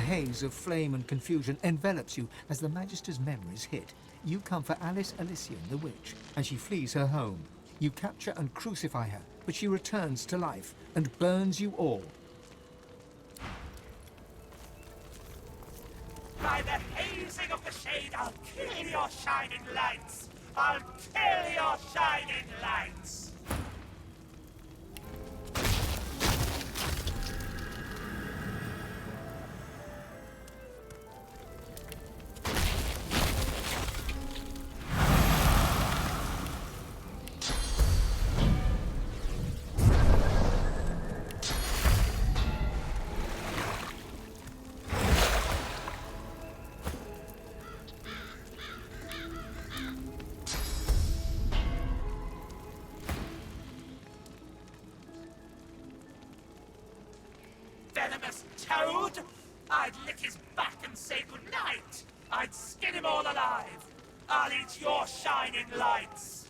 haze of flame and confusion envelops you as the Magister's memories hit. You come for Alice Elysian the witch, and she flees her home. You capture and crucify her, but she returns to life and burns you all. By the hazing of the shade, I'll kill your shining lights! I'll kill your shining lights! Venomous toad! I'd lick his back and say goodnight! I'd skin him all alive! I'll eat your shining lights!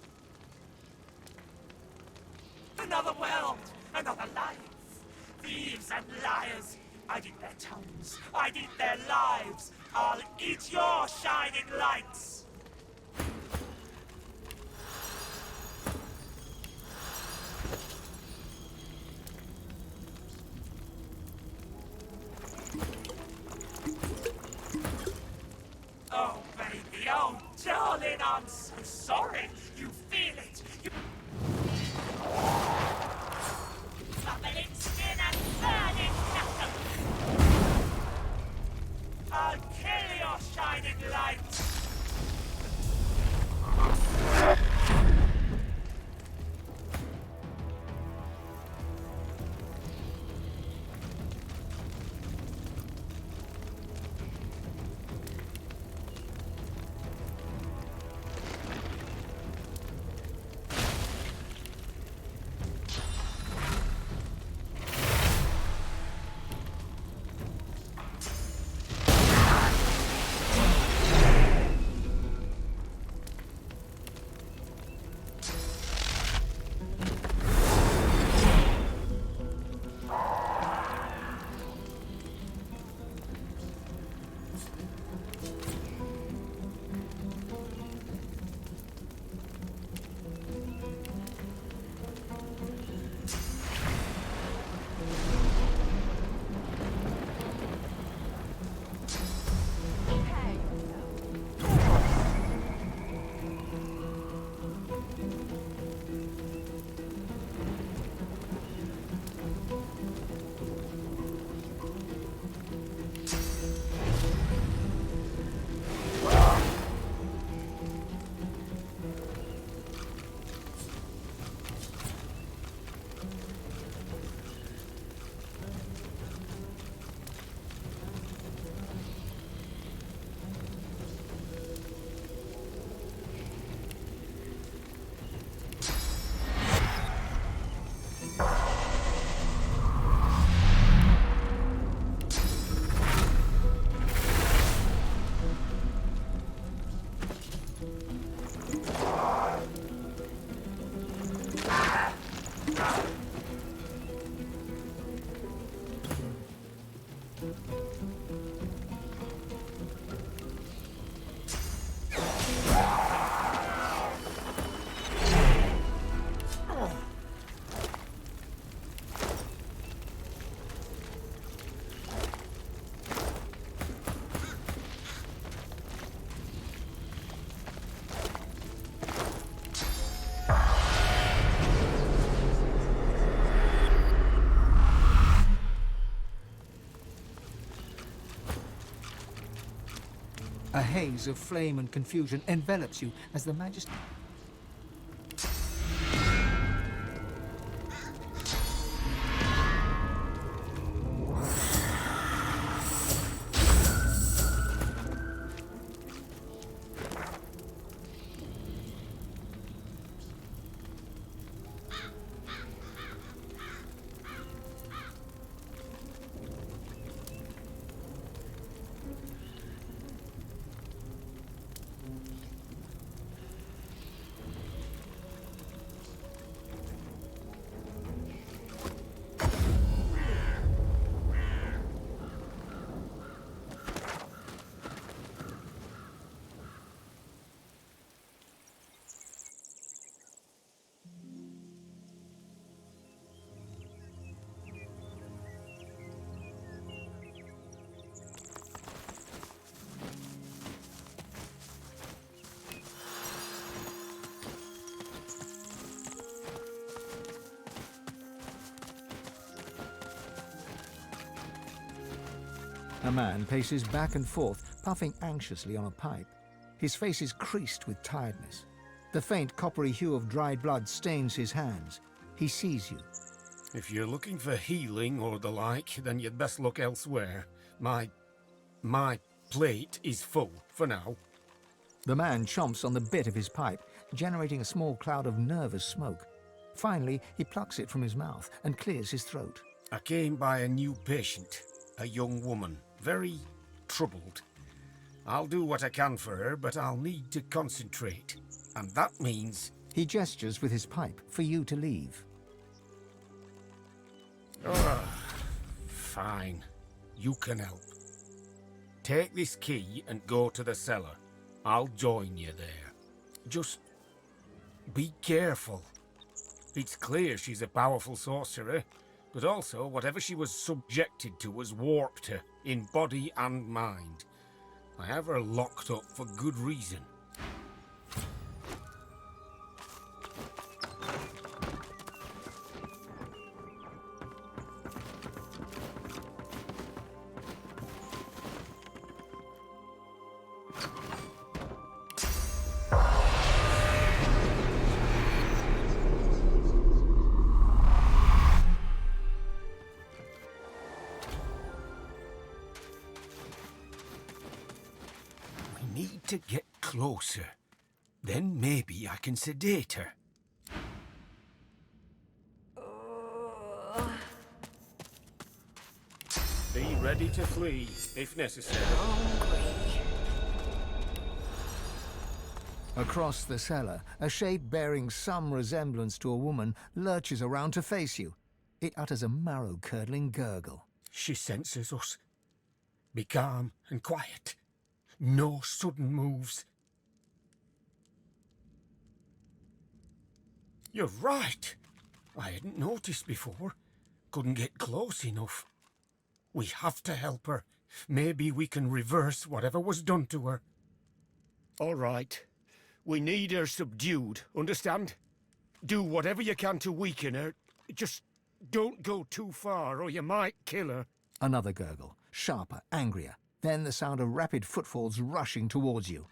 Another world! Another life! Thieves and liars! I'd eat their tongues! I'd eat their lives! I'll eat your shining lights! Oh, baby, oh, darling, I'm so sorry. You feel it. You... Bubbling skin and burning knuckle. I'll kill your shining lights. A haze of flame and confusion envelops you as the Magister... A man paces back and forth, puffing anxiously on a pipe. His face is creased with tiredness. The faint coppery hue of dried blood stains his hands. He sees you. If you're looking for healing or the like, then you'd best look elsewhere. My plate is full for now. The man chomps on the bit of his pipe, generating a small cloud of nervous smoke. Finally, he plucks it from his mouth and clears his throat. I came by a new patient, a young woman, very troubled. I'll do what I can for her, but I'll need to concentrate. And that means... He gestures with his pipe for you to leave. Fine. You can help. Take this key and go to the cellar. I'll join you there. Just be careful. It's clear she's a powerful sorcerer, but also whatever she was subjected to has warped her, in body and mind. I have her locked up for good reason. Need to get closer. Then maybe I can sedate her. Be ready to flee, if necessary. Across the cellar, a shape bearing some resemblance to a woman lurches around to face you. It utters a marrow-curdling gurgle. She senses us. Be calm and quiet. No sudden moves. You're right. I hadn't noticed before. Couldn't get close enough. We have to help her. Maybe we can reverse whatever was done to her. All right. We need her subdued, understand? Do whatever you can to weaken her. Just don't go too far or you might kill her. Another gurgle, sharper, angrier. Then the sound of rapid footfalls rushing towards you.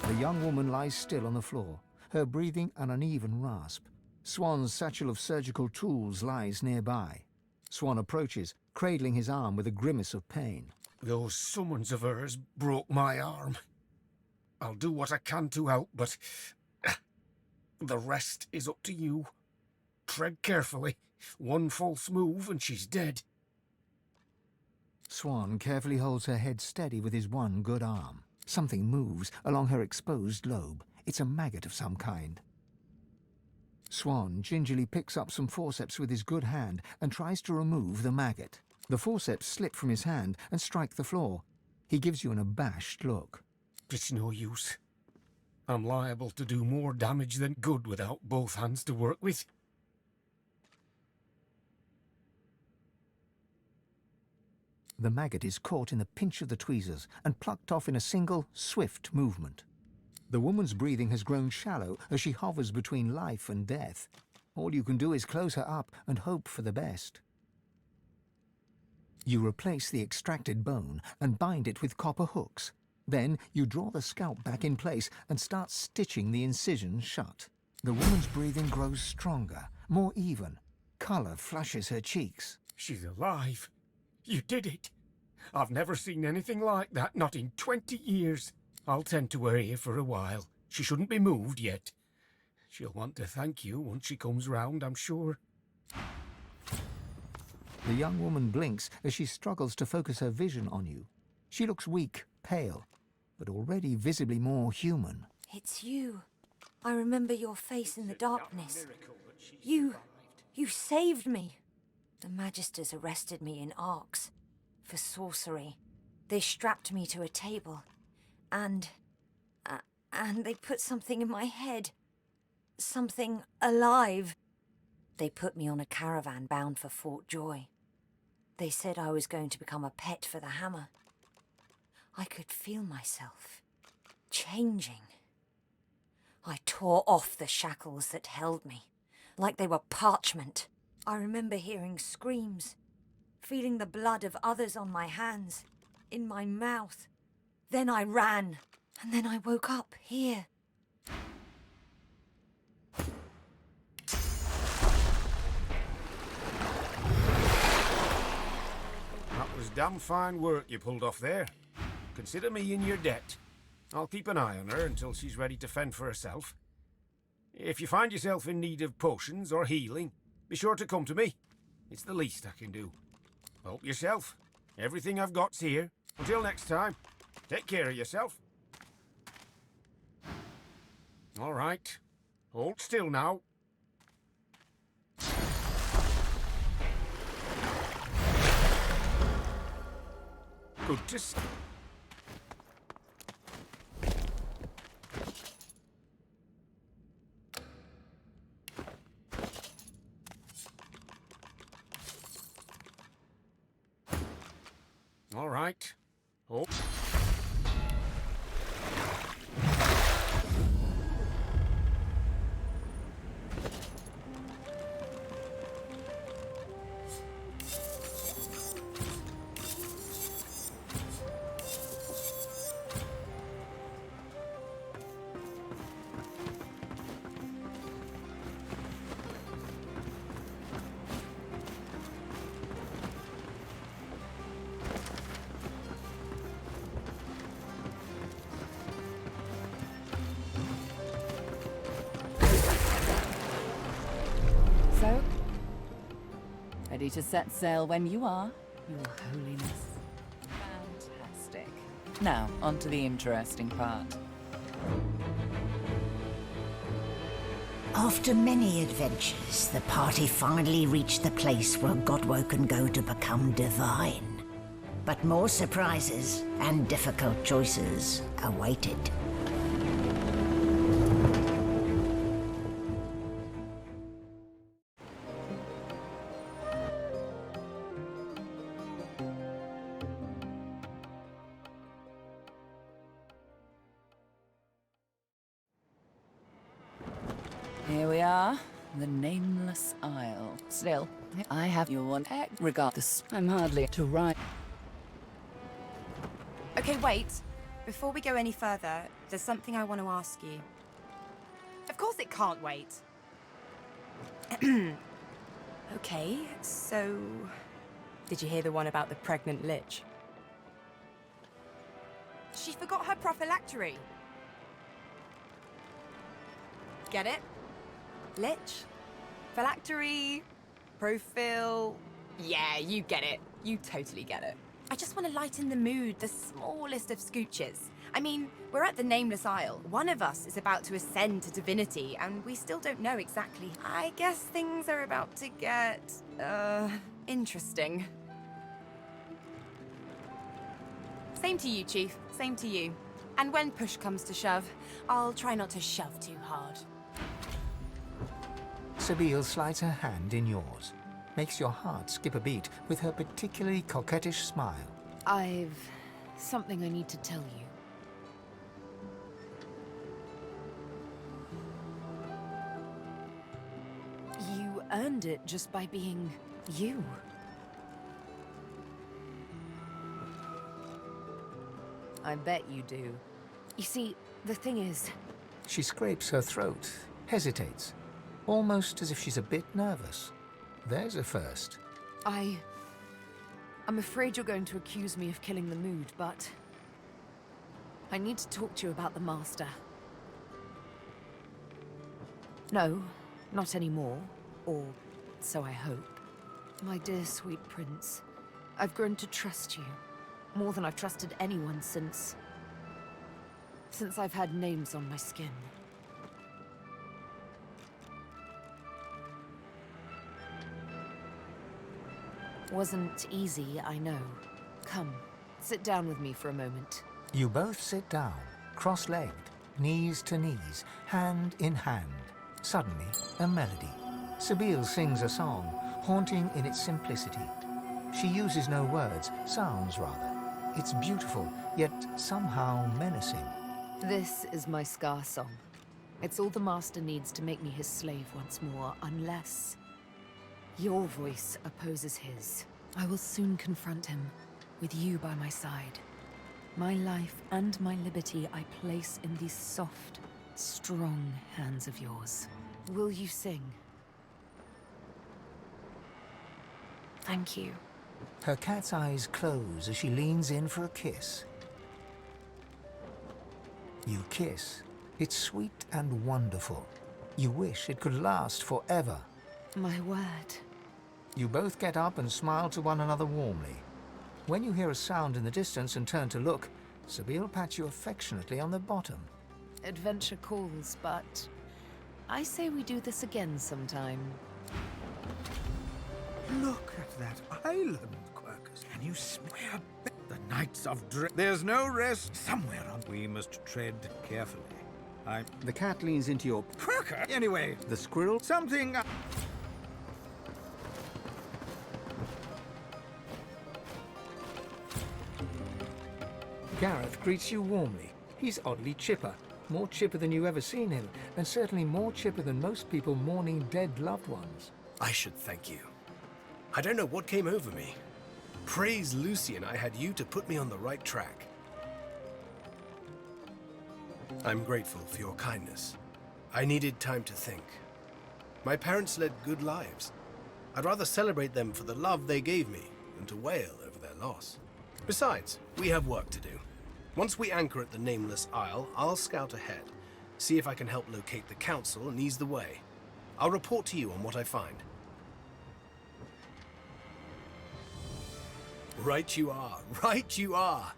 The young woman lies still on the floor, her breathing an uneven rasp. Swan's satchel of surgical tools lies nearby. Swan approaches, cradling his arm with a grimace of pain. Those summons of hers broke my arm. I'll do what I can to help, but the rest is up to you. Tread carefully. One false move and she's dead. Swan carefully holds her head steady with his one good arm. Something moves along her exposed lobe. It's a maggot of some kind. Swan gingerly picks up some forceps with his good hand and tries to remove the maggot. The forceps slip from his hand and strike the floor. He gives you an abashed look. It's no use. I'm liable to do more damage than good without both hands to work with. The maggot is caught in the pinch of the tweezers and plucked off in a single, swift movement. The woman's breathing has grown shallow as she hovers between life and death. All you can do is close her up and hope for the best. You replace the extracted bone and bind it with copper hooks. Then you draw the scalp back in place and start stitching the incision shut. The woman's breathing grows stronger, more even. Color flushes her cheeks. She's alive. You did it. I've never seen anything like that, not in 20 years. I'll tend to her here for a while. She shouldn't be moved yet. She'll want to thank you once she comes round, I'm sure. The young woman blinks as she struggles to focus her vision on you. She looks weak, pale, but already visibly more human. It's you. I remember your face in the darkness. You saved me. The Magisters arrested me in Arx for sorcery. They strapped me to a table, and they put something in my head. Something alive. They put me on a caravan bound for Fort Joy. They said I was going to become a pet for the hammer. I could feel myself changing. I tore off the shackles that held me, like they were parchment. I remember hearing screams, feeling the blood of others on my hands, in my mouth. Then I ran, and then I woke up here. That was damn fine work you pulled off there. Consider me in your debt. I'll keep an eye on her until she's ready to fend for herself. If you find yourself in need of potions or healing, be sure to come to me. It's the least I can do. Help yourself. Everything I've got's here. Until next time, take care of yourself. All right. Hold still now. Good to see. All right. Oh. So, ready to set sail when you are, Your Holiness. Fantastic. Now, on to the interesting part. After many adventures, the party finally reached the place where Godwoken can go to become divine. But more surprises and difficult choices awaited. Here we are, the Nameless Isle. Still, I have your one egg regardless. I'm hardly to ride. Okay, wait. Before we go any further, there's something I want to ask you. Of course it can't wait. Okay, so... Did you hear the one about the pregnant lich? She forgot her prophylactory. Get it? Lich? Phylactery? Profil? Yeah, you get it. You totally get it. I just want to lighten the mood the smallest of scooches. I mean, we're at the Nameless Isle. One of us is about to ascend to Divinity, and we still don't know exactly. I guess things are about to get, interesting. Same to you, Chief. Same to you. And when push comes to shove, I'll try not to shove too hard. Sabine slides her hand in yours, makes your heart skip a beat with her particularly coquettish smile. I've something I need to tell you. You earned it just by being you. I bet you do. You see, the thing is... She scrapes her throat, hesitates, almost as if she's a bit nervous. There's a first. I'm afraid you're going to accuse me of killing the mood, but... I need to talk to you about the Master. No, not anymore. Or so I hope. My dear sweet prince, I've grown to trust you. More than I've trusted anyone since I've had names on my skin. Wasn't easy, I know. Come, sit down with me for a moment. You both sit down, cross-legged, knees to knees, hand in hand. Suddenly, a melody. Sabine sings a song, haunting in its simplicity. She uses no words, sounds rather. It's beautiful, yet somehow menacing. This is my Scar song. It's all the Master needs to make me his slave once more, unless your voice opposes his. I will soon confront him, with you by my side. My life and my liberty I place in these soft, strong hands of yours. Will you sing? Thank you. Her cat's eyes close as she leans in for a kiss. You kiss. It's sweet and wonderful. You wish it could last forever. My word. You both get up and smile to one another warmly. When you hear a sound in the distance and turn to look, Sabine pats you affectionately on the bottom. Adventure calls, but I say we do this again sometime. Look at that island, Quercus. Can you swear the Knights of There's no rest somewhere on. We must tread carefully. The cat leans into your... Quercus! Anyway, The squirrel... something... Gareth greets you warmly. He's oddly chipper. More chipper than you've ever seen him, and certainly more chipper than most people mourning dead loved ones. I should thank you. I don't know what came over me. Praise Lucian, I had you to put me on the right track. I'm grateful for your kindness. I needed time to think. My parents led good lives. I'd rather celebrate them for the love they gave me than to wail over their loss. Besides, we have work to do. Once we anchor at the Nameless Isle, I'll scout ahead, see if I can help locate the council and ease the way. I'll report to you on what I find. Right you are, right you are.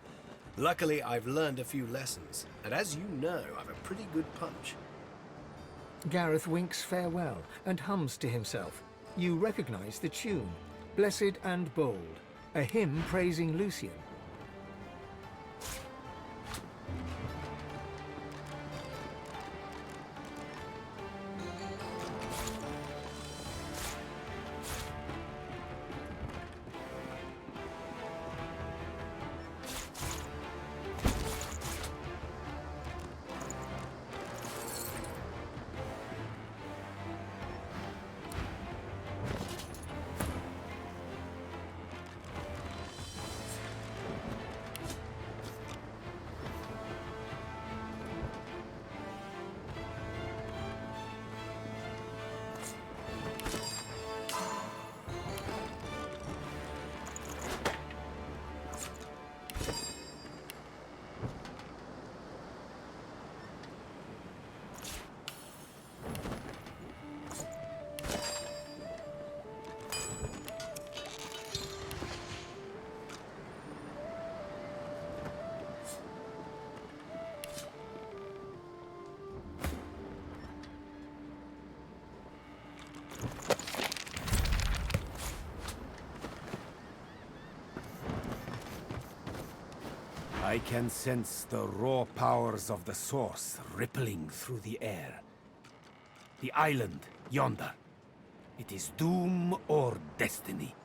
Luckily, I've learned a few lessons, and as you know, I've a pretty good punch. Gareth winks farewell and hums to himself. You recognize the tune, Blessed and Bold, a hymn praising Lucian. I can sense the raw powers of the source rippling through the air. The island, yonder. It is doom or destiny.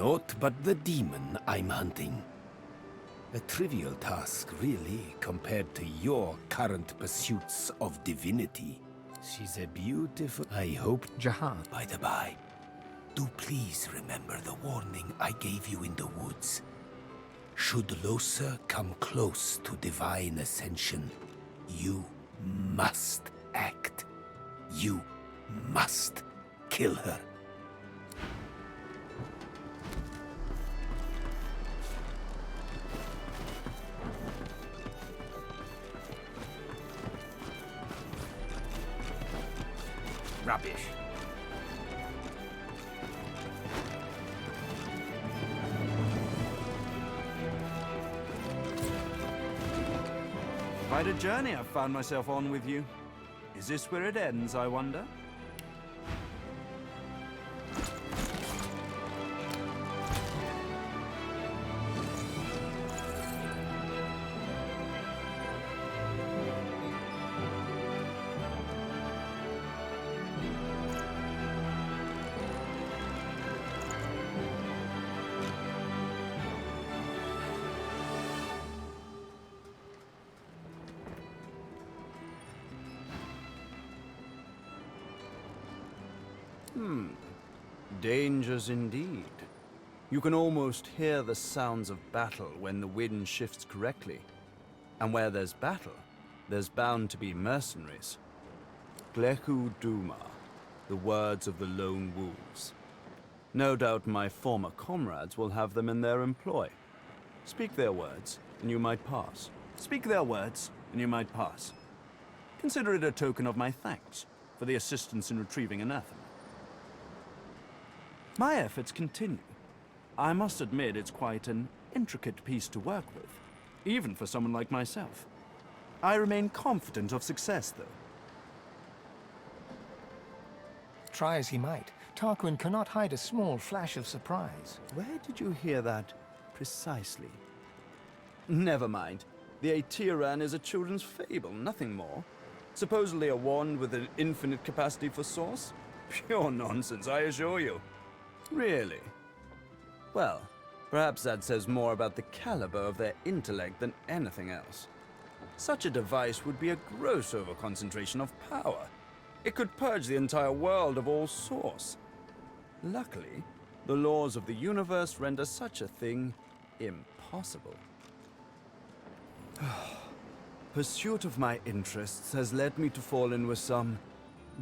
Naught but the demon I'm hunting. A trivial task, really, compared to your current pursuits of divinity. She's a beautiful... I hope... Jahan. By the by, do please remember the warning I gave you in the woods. Should Losa come close to divine ascension, you must act. You must kill her. Rubbish. Quite a journey I've found myself on with you. Is this where it ends, I wonder? Dangers indeed. You can almost hear the sounds of battle when the wind shifts correctly. And where there's battle, there's bound to be mercenaries. Gleku Duma, the words of the lone wolves. No doubt my former comrades will have them in their employ. Speak their words, and you might pass. Speak their words, and you might pass. Consider it a token of my thanks for the assistance in retrieving anathema. My efforts continue. I must admit it's quite an intricate piece to work with, even for someone like myself. I remain confident of success, though. Try as he might, Tarquin cannot hide a small flash of surprise. Where did you hear that precisely? Never mind. The Aetiran is a children's fable, nothing more. Supposedly a wand with an infinite capacity for source? Pure nonsense, I assure you. Really? Well, perhaps that says more about the caliber of their intellect than anything else. Such a device would be a gross overconcentration of power. It could purge the entire world of all source. Luckily, the laws of the universe render such a thing impossible. Pursuit of my interests has led me to fall in with some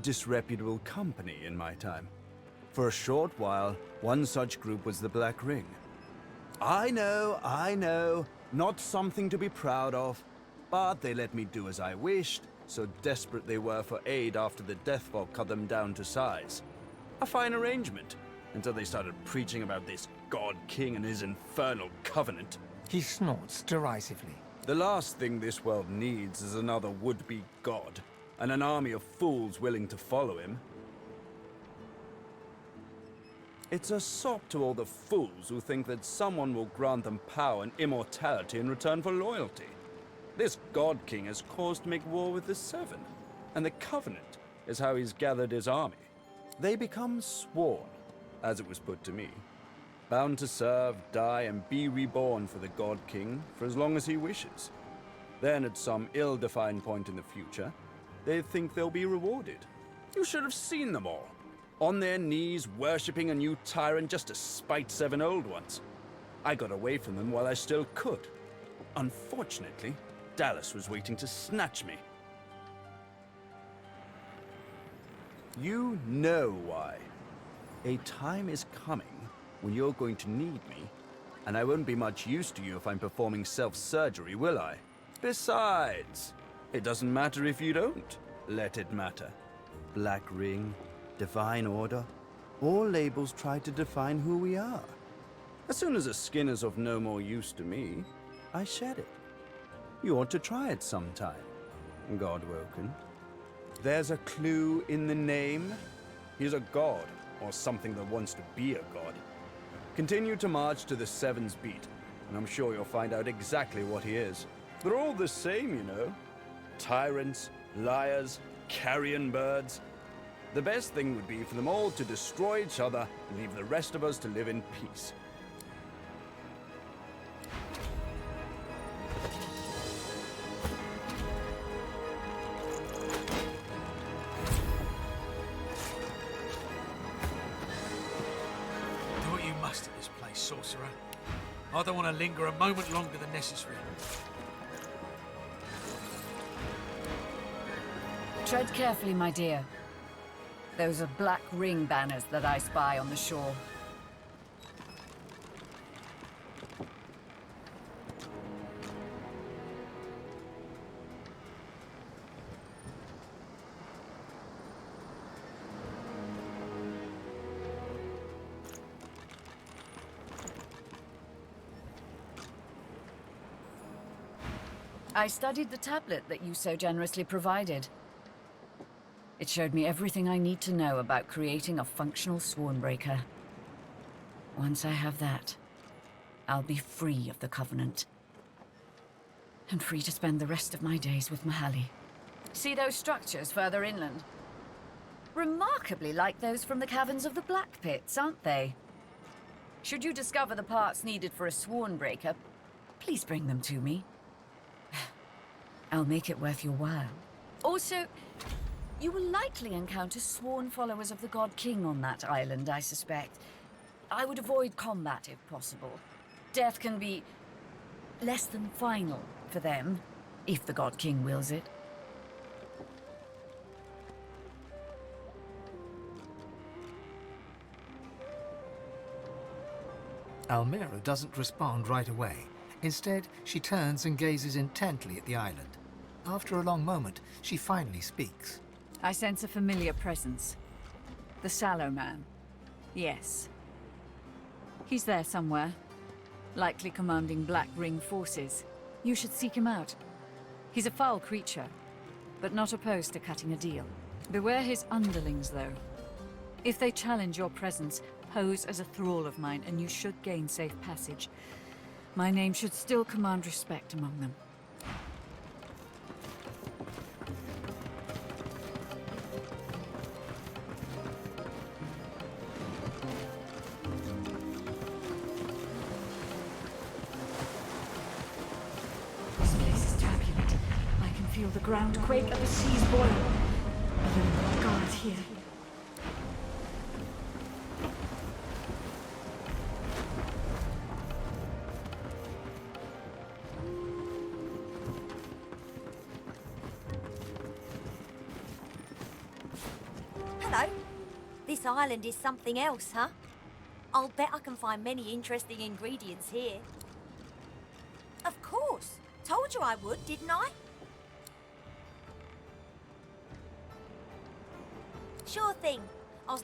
disreputable company in my time. For a short while, one such group was the Black Ring. I know, not something to be proud of, but they let me do as I wished, so desperate they were for aid after the Deathfog cut them down to size. A fine arrangement, until they started preaching about this God King and his infernal covenant. He snorts derisively. The last thing this world needs is another would-be god, and an army of fools willing to follow him. It's a sop to all the fools who think that someone will grant them power and immortality in return for loyalty. This God King has caused to make war with the Seven, and the Covenant is how he's gathered his army. They become sworn, as it was put to me, bound to serve, die, and be reborn for the God King for as long as he wishes. Then, at some ill-defined point in the future, they think they'll be rewarded. You should have seen them all. On their knees, worshipping a new tyrant just to spite 7 old ones. I got away from them while I still could. Unfortunately, Dallas was waiting to snatch me. You know why. A time is coming when you're going to need me, and I won't be much use to you if I'm performing self-surgery, will I? Besides, it doesn't matter if you don't. Let it matter. Black Ring, Divine Order, all labels try to define who we are. As soon as a skin is of no more use to me, I shed it. You ought to try it sometime, Godwoken. There's a clue in the name. He's a god, or something that wants to be a god. Continue to march to the Seven's beat, and I'm sure you'll find out exactly what he is. They're all the same, you know. Tyrants, liars, carrion birds. The best thing would be for them all to destroy each other and leave the rest of us to live in peace. sorcerer. I don't want to linger a moment longer than necessary. Tread carefully, my dear. Those are black ring banners that I spy on the shore. I studied the tablet that you so generously provided. It showed me everything I need to know about creating a functional Swornbreaker. Once I have that, I'll be free of the Covenant. And free to spend the rest of my days with Mahalli. See those structures further inland? Remarkably like those from the caverns of the Black Pits, aren't they? Should you discover the parts needed for a Swornbreaker, please bring them to me. I'll make it worth your while. Also, you will likely encounter sworn followers of the God King on that island, I suspect. I would avoid combat if possible. Death can be less than final for them, if the God King wills it. Almira doesn't respond right away. Instead, she turns and gazes intently at the island. After a long moment, she finally speaks. I sense a familiar presence. The Sallow Man. Yes. He's there somewhere. Likely commanding Black Ring forces. You should seek him out. He's a foul creature, but not opposed to cutting a deal. Beware his underlings, though. If they challenge your presence, pose as a thrall of mine, and you should gain safe passage. My name should still command respect among them. This place is turbulent. I can feel the ground quake and the seas boil. But there are guards here. Hello. This island is something else, huh? I'll bet I can find many interesting ingredients here. Of course. Told you I would, didn't I? Sure thing. I'll...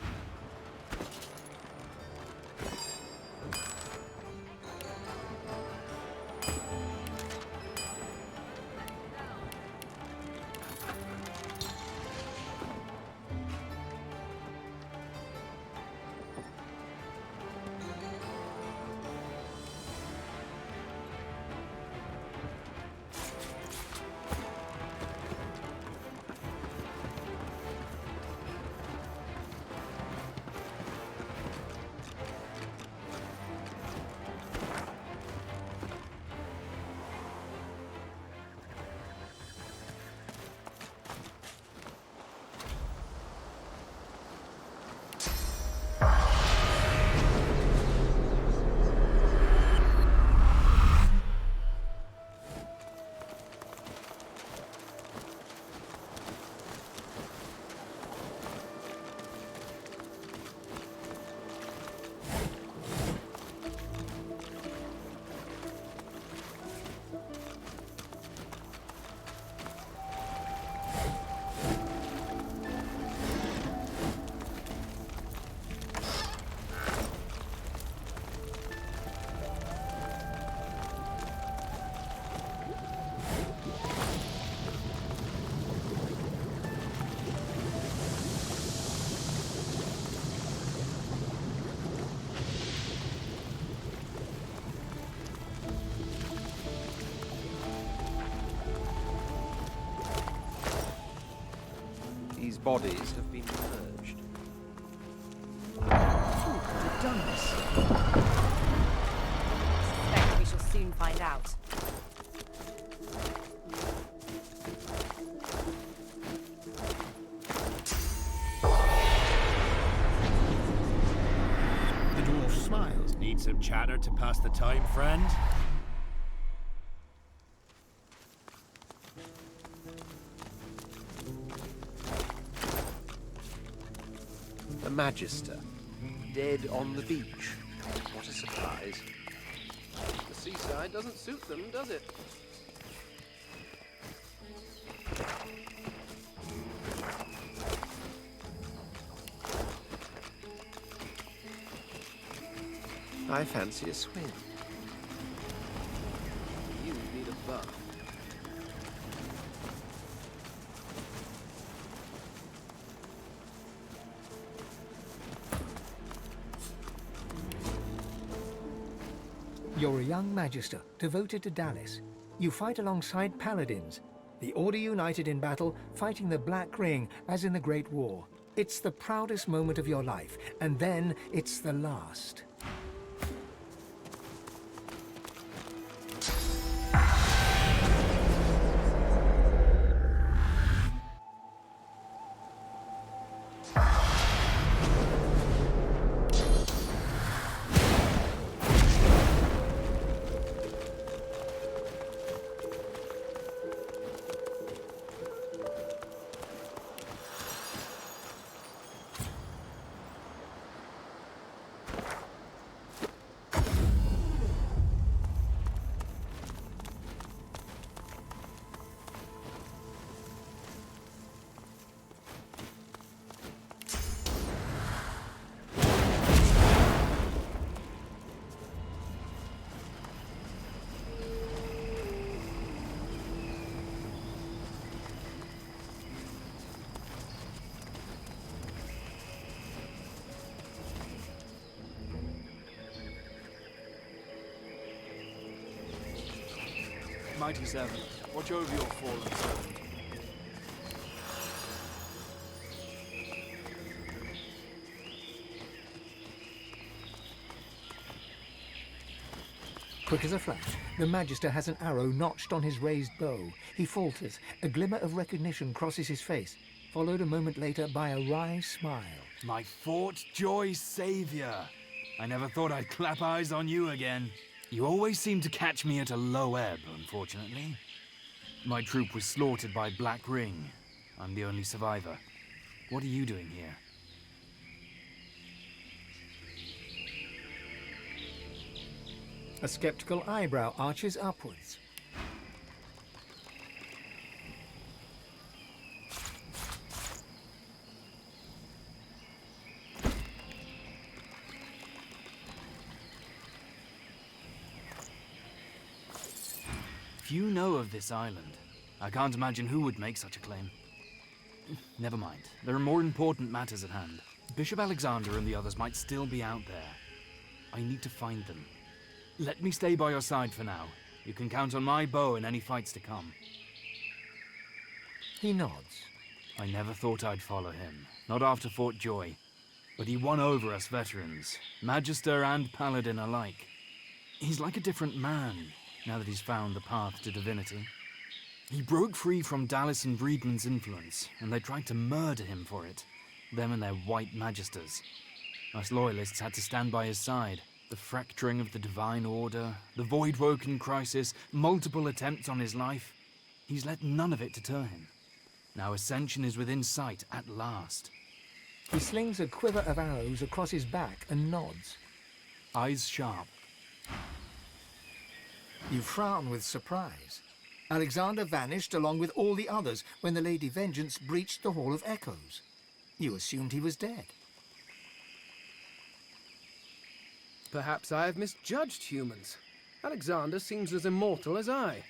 These bodies have been purged. Who could have done this? Suspect we shall soon find out. The dwarf smiles. Need some chatter to pass the time, friend? The Magister, dead on the beach. What a surprise. The seaside doesn't suit them, does it? I fancy a swim. You need a bath. You're a young magister, devoted to Dallas. You fight alongside paladins. The Order united in battle, fighting the Black Ring, as in the Great War. It's the proudest moment of your life, and then it's the last. Mighty Seven, watch over your fallen servant. Quick as a flash, the Magister has an arrow notched on his raised bow. He falters. A glimmer of recognition crosses his face, followed a moment later by a wry smile. My Fort Joy Savior! I never thought I'd clap eyes on you again. You always seem to catch me at a low ebb, unfortunately. My troop was slaughtered by Black Ring. I'm the only survivor. What are you doing here? A skeptical eyebrow arches upwards. Few know of this island. I can't imagine who would make such a claim. Never mind. There are more important matters at hand. Bishop Alexander and the others might still be out there. I need to find them. Let me stay by your side for now. You can count on my bow in any fights to come. He nods. I never thought I'd follow him. Not after Fort Joy. But he won over us veterans, Magister and Paladin alike. He's like a different man, now that he's found the path to divinity. He broke free from Dallas and Vriedmund's influence, and they tried to murder him for it. Them and their white magisters. Us loyalists had to stand by his side. The fracturing of the Divine Order, the Voidwoken crisis, multiple attempts on his life. He's let none of it deter him. Now Ascension is within sight at last. He slings a quiver of arrows across his back and nods. Eyes sharp. You frown with surprise. Alexander vanished along with all the others when the Lady Vengeance breached the Hall of Echoes. You assumed he was dead. Perhaps I have misjudged humans. Alexander seems as immortal as I.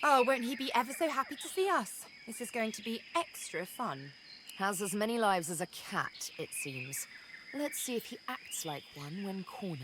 Oh, won't he be ever so happy to see us? This is going to be extra fun. Has as many lives as a cat, it seems. Let's see if he acts like one when cornered.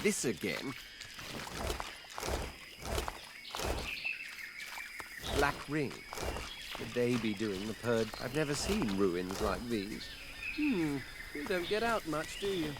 this again. Black ring. Could they be doing the purge? I've never seen ruins like these. You don't get out much, do you?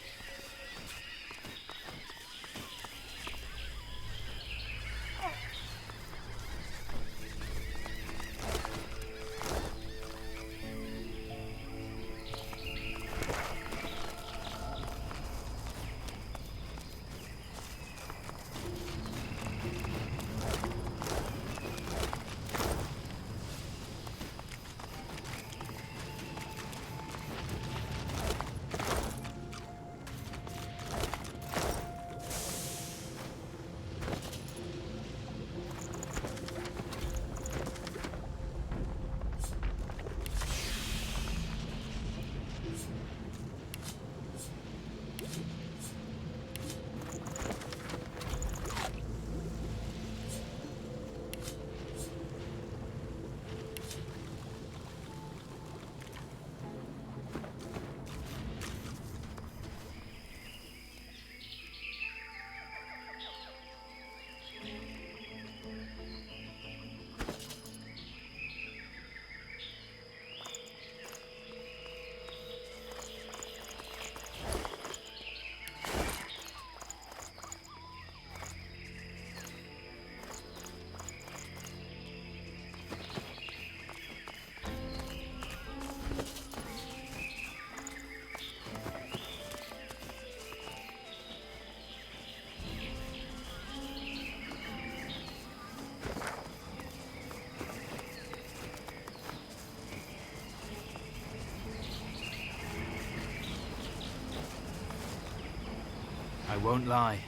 I won't lie.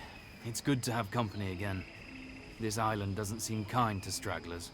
It's good to have company again. This island doesn't seem kind to stragglers.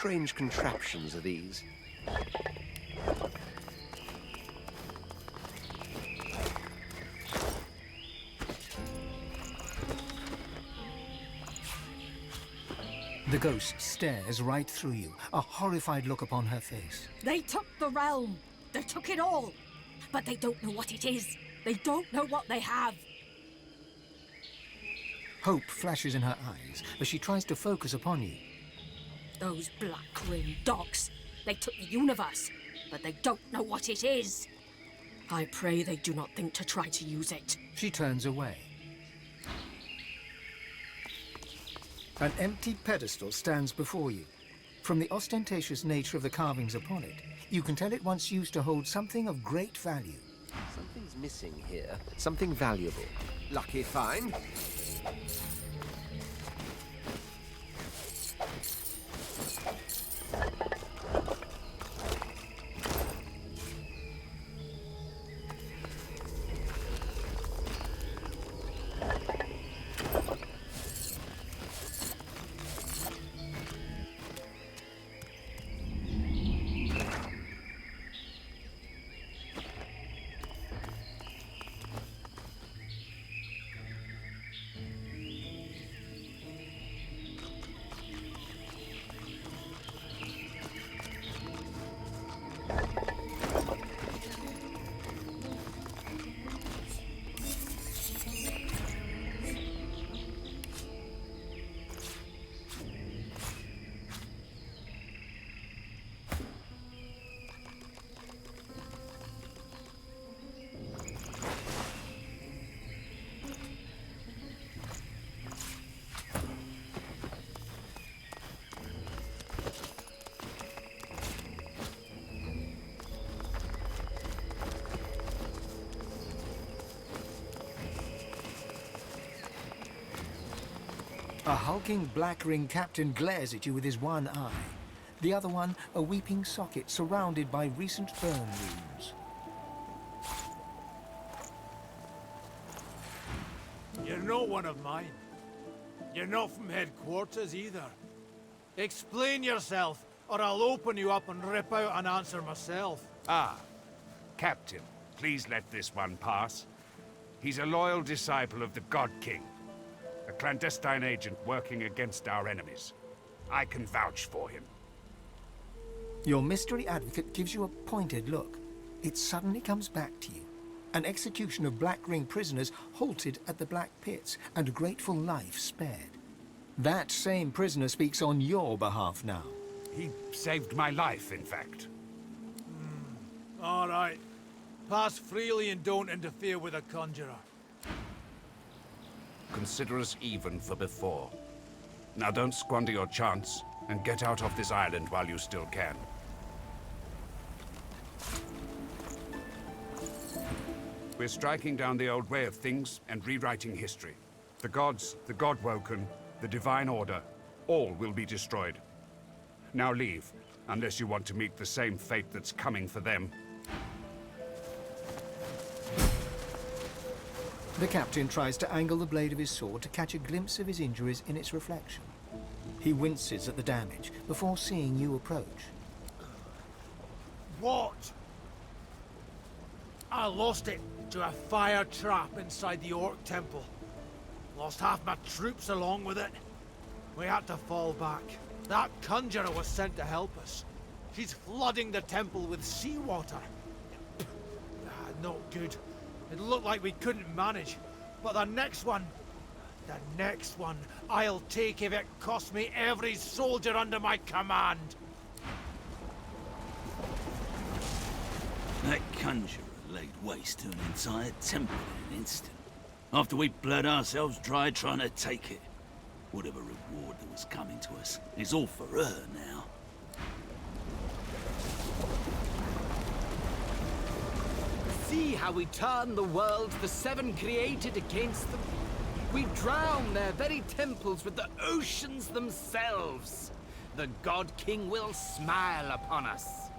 strange contraptions are these? The ghost stares right through you, a horrified look upon her face. They took the realm. They took it all. But they don't know what it is. They don't know what they have. Hope flashes in her eyes as she tries to focus upon you. Those black ring dogs. They took the universe, but they don't know what it is. I pray they do not think to try to use it. She turns away. An empty pedestal stands before you. From the ostentatious nature of the carvings upon it, you can tell it once used to hold something of great value. Something's missing here. Something valuable. Lucky find. A hulking black ring captain glares at you with his one eye. The other one, a weeping socket surrounded by recent burn wounds. You're not one of mine. You're not from headquarters either. Explain yourself, or I'll open you up and rip out an answer myself. Ah, Captain, please let this one pass. He's a loyal disciple of the God King. A clandestine agent working against our enemies. I can vouch for him. Your mystery advocate gives you a pointed look. It suddenly comes back to you. An execution of Black Ring prisoners halted at the Black Pits and a grateful life spared. That same prisoner speaks on your behalf now. He saved my life, in fact. All right. Pass freely and don't interfere with a conjurer. Consider us even for before. Now don't squander your chance, and get out of this island while you still can. We're striking down the old way of things and rewriting history. The gods, the God-woken, the Divine Order, all will be destroyed. Now leave, unless you want to meet the same fate that's coming for them. The captain tries to angle the blade of his sword to catch a glimpse of his injuries in its reflection. He winces at the damage before seeing you approach. What? I lost it to a fire trap inside the Orc Temple. Lost half my troops along with it. We had to fall back. That conjurer was sent to help us. She's flooding the temple with seawater. Not good. It looked like we couldn't manage. But the next one, I'll take if it costs me every soldier under my command. That conjurer laid waste to an entire temple in an instant. After we bled ourselves dry trying to take it. Whatever reward that was coming to us is all for her now. See how we turn the world the Seven created against them? We drown their very temples with the oceans themselves. The God King will smile upon us.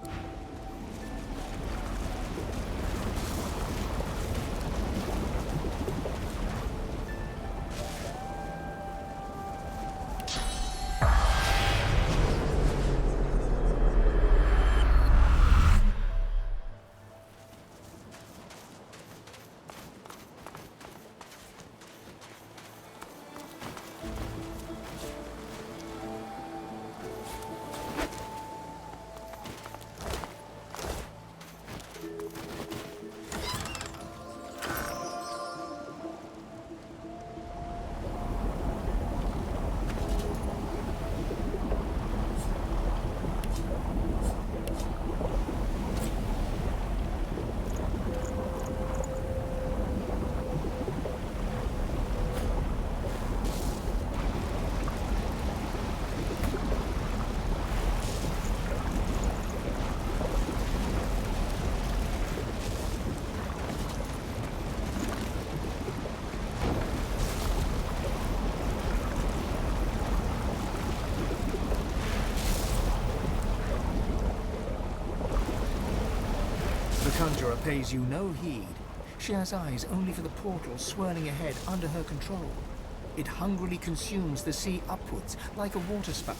conjurer pays you no heed. She has eyes only for the portal swirling ahead under her control. It hungrily consumes the sea upwards like a waterspout.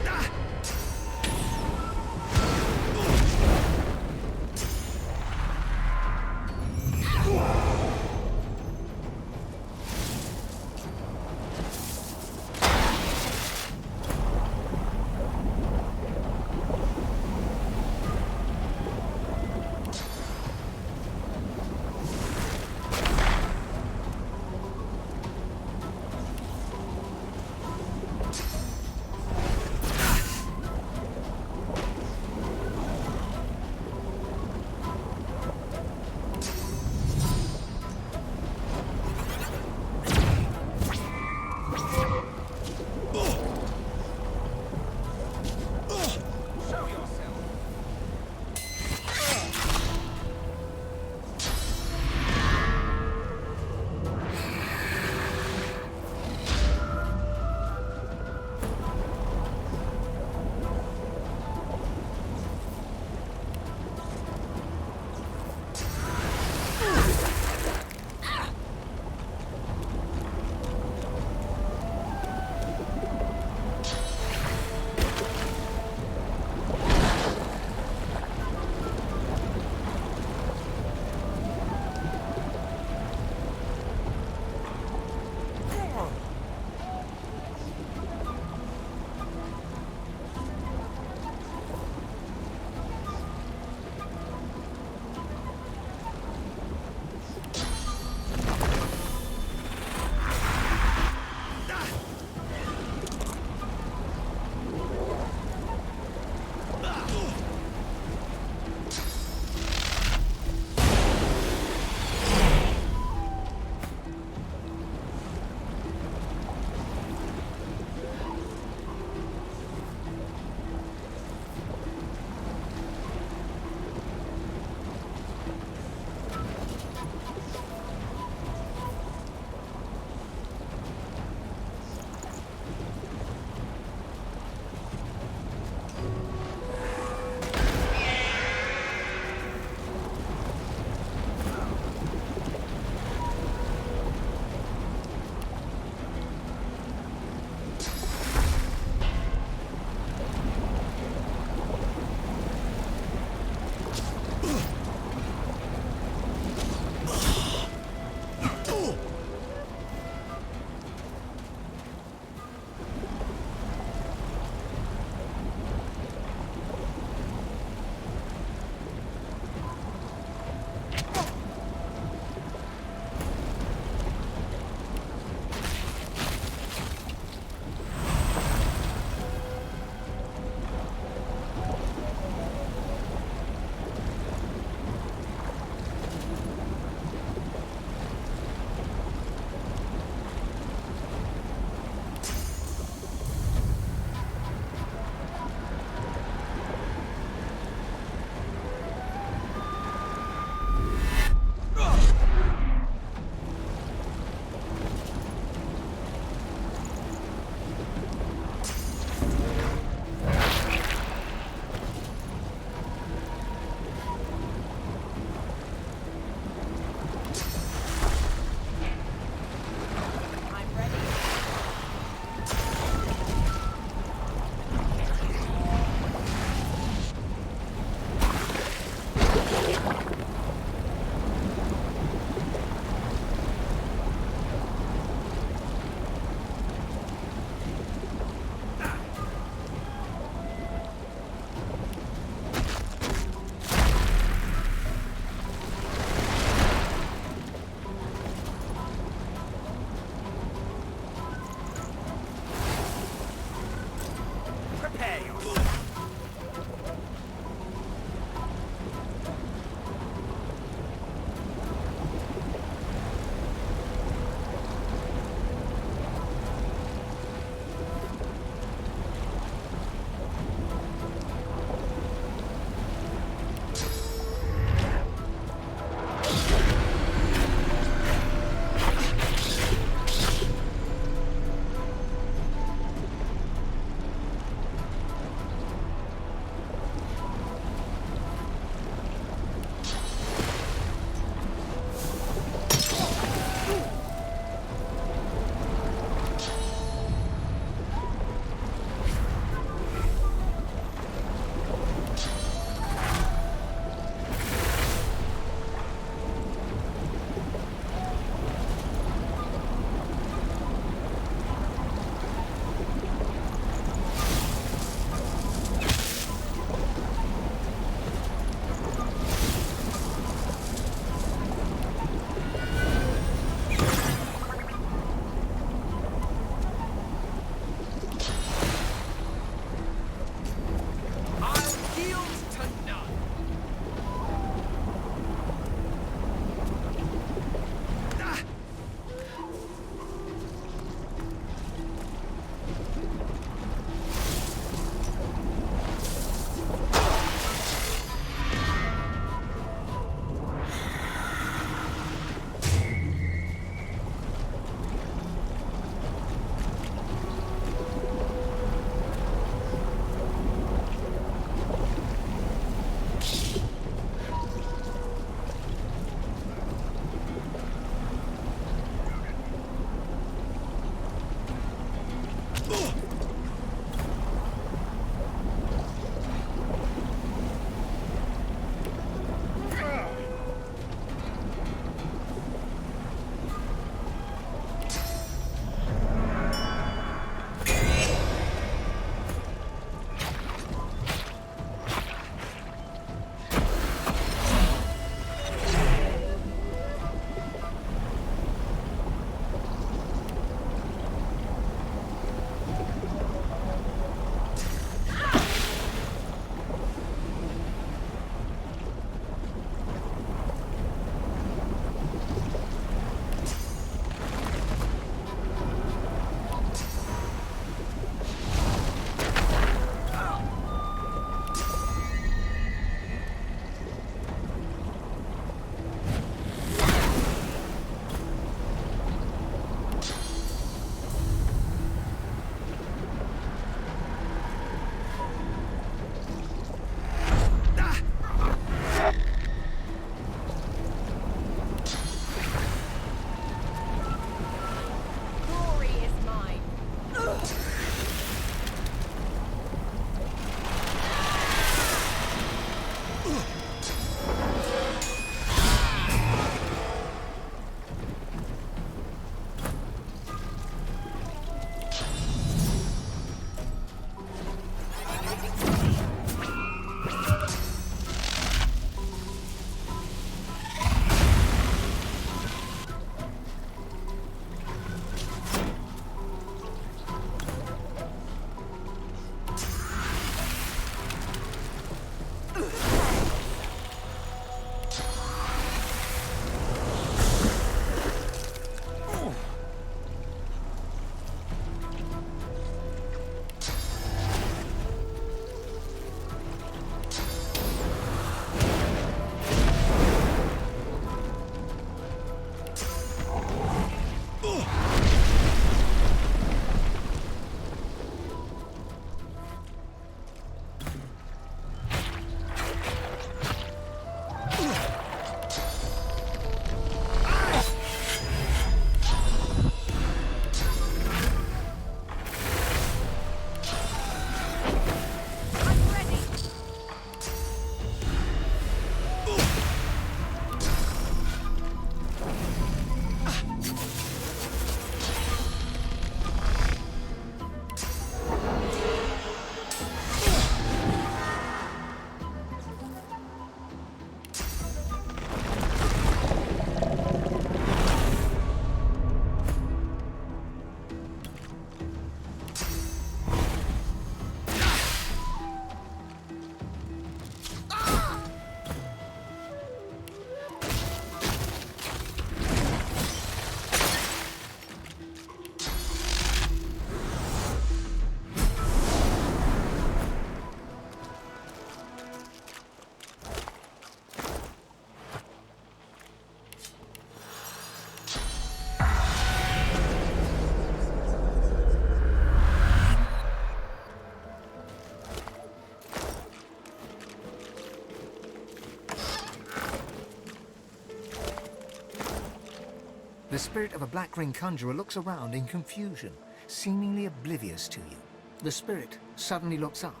The spirit of a black ring conjurer looks around in confusion, seemingly oblivious to you. The spirit suddenly looks up.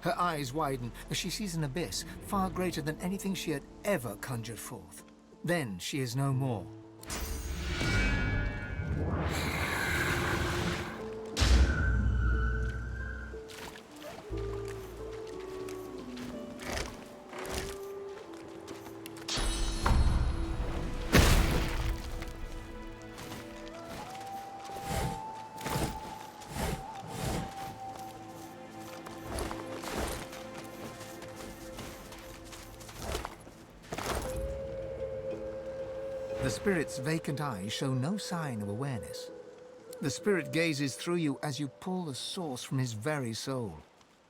Her eyes widen as she sees an abyss far greater than anything she had ever conjured forth. Then she is no more. The spirit's vacant eyes show no sign of awareness. The spirit gazes through you as you pull the source from his very soul.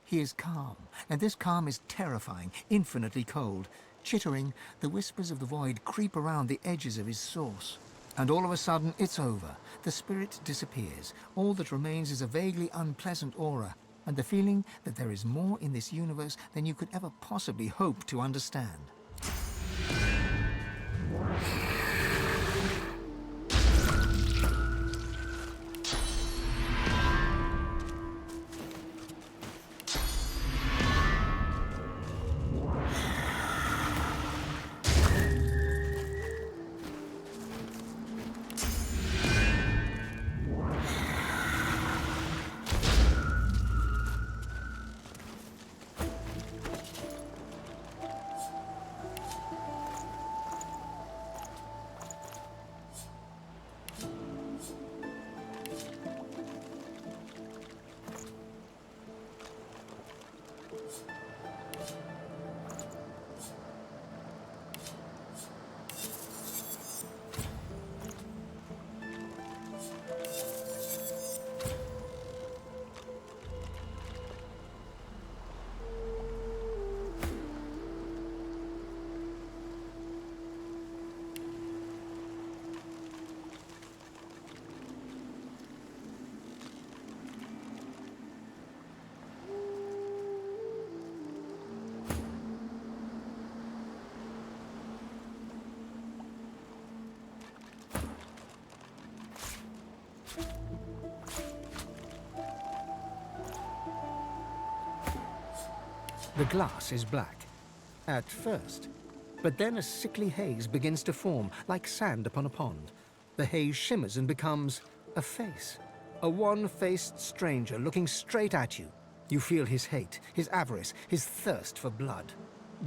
He is calm, and this calm is terrifying, infinitely cold. Chittering, the whispers of the void creep around the edges of his source. And all of a sudden, it's over. The spirit disappears. All that remains is a vaguely unpleasant aura, and the feeling that there is more in this universe than you could ever possibly hope to understand. The glass is black, at first, but then a sickly haze begins to form, like sand upon a pond. The haze shimmers and becomes a face, a one-faced stranger looking straight at you. You feel his hate, his avarice, his thirst for blood.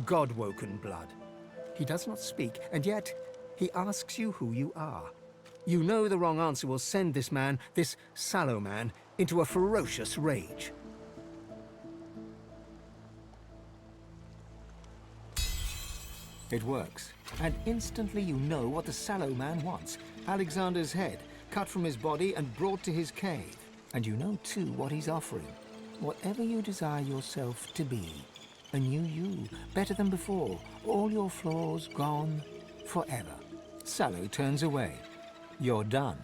God-woken blood. He does not speak, and yet he asks you who you are. You know the wrong answer will send this man, this sallow man, into a ferocious rage. It works, and instantly you know what the sallow man wants. Alexander's head, cut from his body and brought to his cave. And you know too what he's offering. Whatever you desire yourself to be. A new you, better than before. All your flaws gone forever. Sallow turns away. You're done.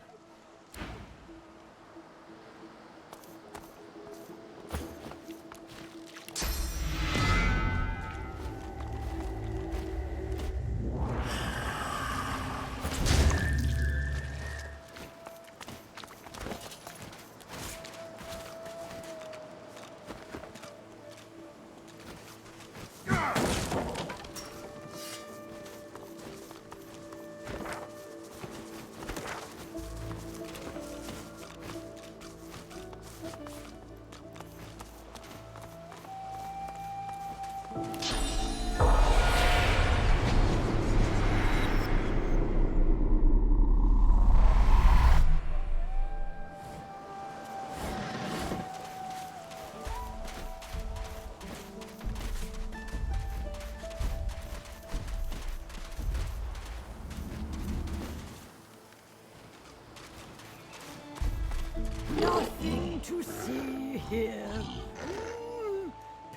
Nothing to see here.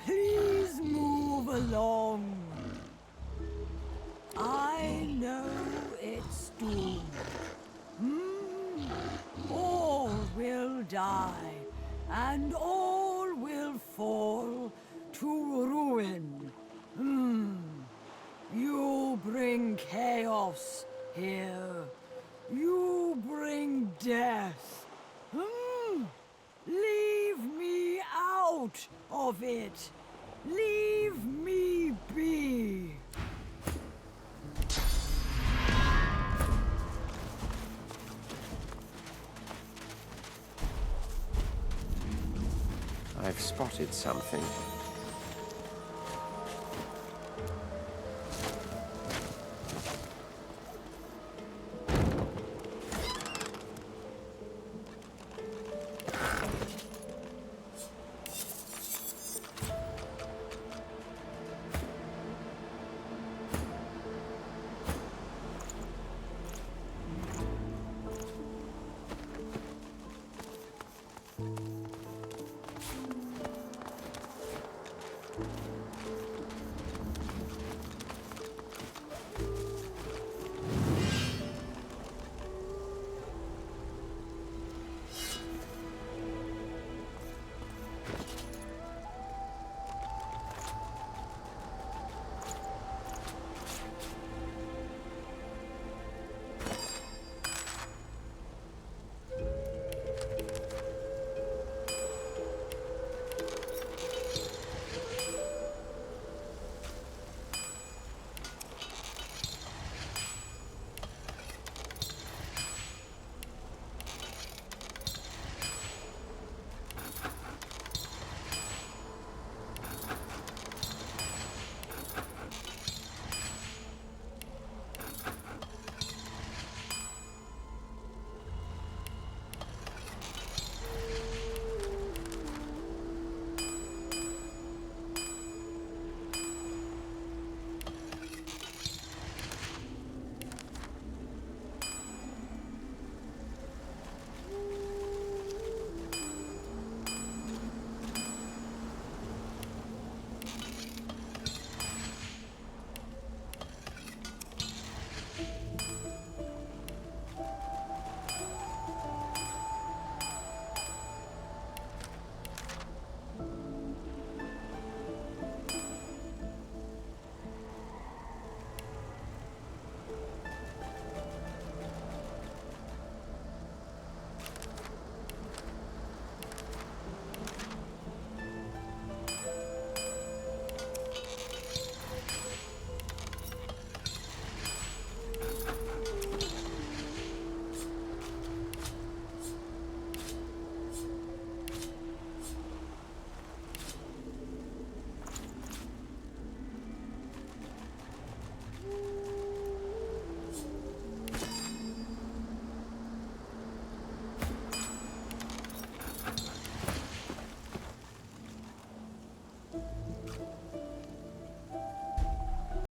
Please move along. I know it's doomed. All will die, and all will fall to ruin. You'll bring chaos here. You bring death. Leave me out of it. Leave me be. I've spotted something.